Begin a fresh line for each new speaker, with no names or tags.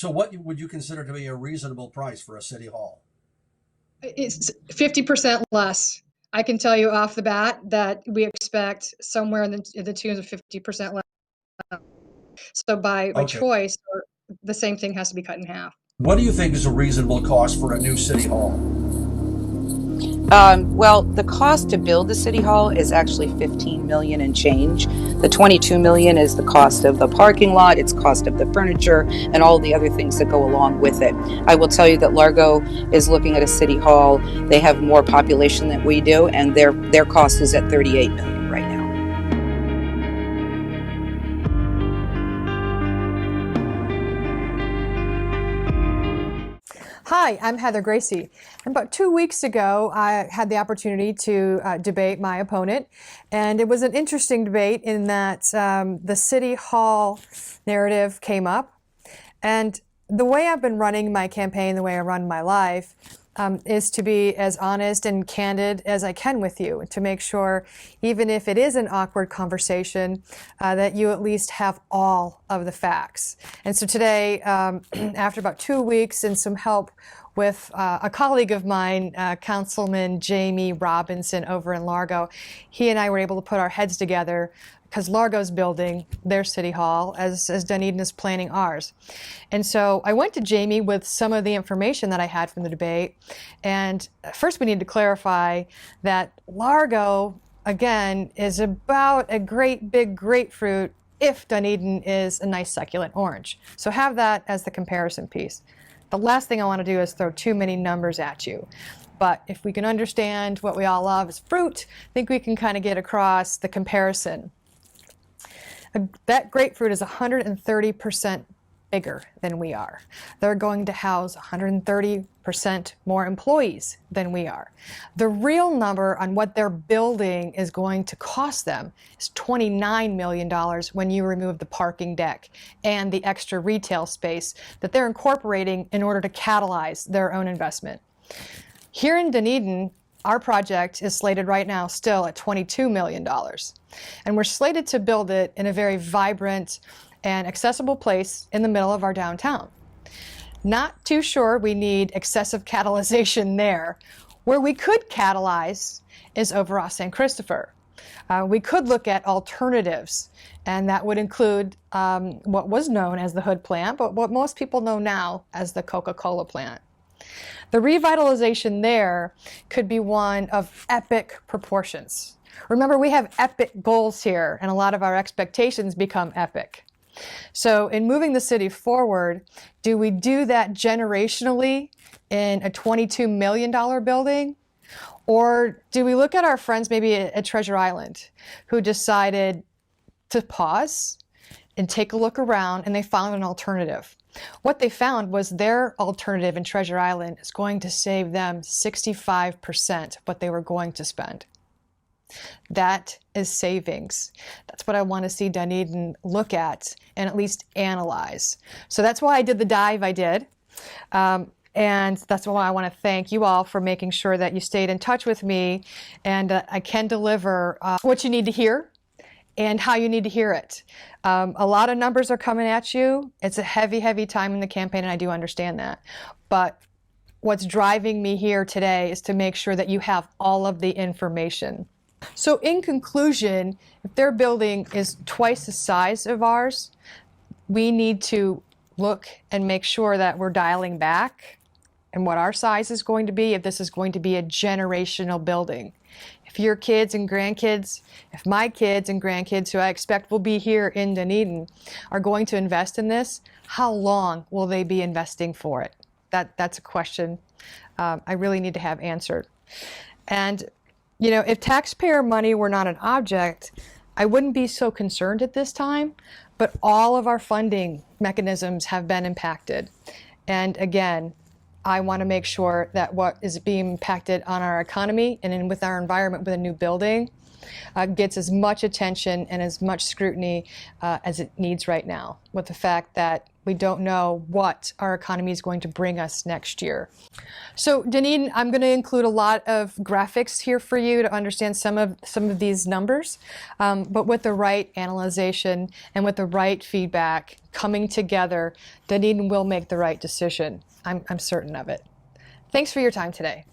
So what would you consider to be a reasonable price for a city hall?
It's 50% less. I can tell you off the bat that we expect somewhere in the tunes of 50% less. So by
Okay.
choice, or the same thing has to be cut in half.
What do you think is a reasonable cost for a new city hall?
Well, the cost to build the city hall is actually 15 million and change. The 22 million is the cost of the parking lot, it's cost of the furniture, and all the other things that go along with it. I will tell you that Largo is looking at a city hall. They have more population than we do, and their cost is at 38 million right now.
Hi, I'm Heather Gracy. About 2 weeks ago, I had the opportunity to debate my opponent, and it was an interesting debate in that the City Hall narrative came up. And the way I've been running my campaign, the way I run my life, is to be as honest and candid as I can with you, to make sure, even if it is an awkward conversation, that you at least have all of the facts. And so today, after about 2 weeks and some help with a colleague of mine, Councilman Jamie Robinson over in Largo, he and I were able to put our heads together because Largo's building their city hall as Dunedin is planning ours. And so I went to Jamie with some of the information that I had from the debate. And first we need to clarify that Largo, again, is about a great big grapefruit if Dunedin is a nice succulent orange. So have that as the comparison piece. The last thing I want to do is throw too many numbers at you. But if we can understand what we all love is fruit, I think we can kind of get across the comparison. That grapefruit is 130% bigger than we are. They're going to house 130% more employees than we are. The real number on what their building is going to cost them is $29 million when you remove the parking deck and the extra retail space that they're incorporating in order to catalyze their own investment. Here in Dunedin, our project is slated right now still at $22 million. And we're slated to build it in a very vibrant and accessible place in the middle of our downtown. Not too sure we need excessive catalyzation there. Where we could catalyze is over off St. Christopher. We could look at alternatives, and that would include what was known as the Hood plant, but what most people know now as the Coca-Cola plant. The revitalization there could be one of epic proportions. Remember, we have epic goals here, and a lot of our expectations become epic. So in moving the city forward, do we do that generationally in a $22 million building? Or do we look at our friends maybe at Treasure Island who decided to pause and take a look around, and they found an alternative? What they found was their alternative in Treasure Island is going to save them 65% of what they were going to spend. That is savings. That's what I want to see Dunedin look at and at least analyze. So that's why I did the dive I did. And that's why I want to thank you all for making sure that you stayed in touch with me, and I can deliver what you need to hear and how you need to hear it. A lot of numbers are coming at you. It's a heavy, heavy time in the campaign, and I do understand that. But what's driving me here today is to make sure that you have all of the information. So in conclusion, if their building is twice the size of ours, we need to look and make sure that we're dialing back and what our size is going to be if this is going to be a generational building. If your kids and grandkids, if my kids and grandkids, who I expect will be here in Dunedin, are going to invest in this, how long will they be investing for it? That's a question I really need to have answered. And, you know, if taxpayer money were not an object, I wouldn't be so concerned at this time, but all of our funding mechanisms have been impacted. And again, I want to make sure that what is being impacted on our economy and with our environment with a new building gets as much attention and as much scrutiny as it needs right now, with the fact that We don't know what our economy is going to bring us next year. So Dunedin, I'm going to include a lot of graphics here for you to understand some of these numbers, but with the right analyzation and with the right feedback coming together, Dunedin will make the right decision. I'm certain of it. Thanks for your time today.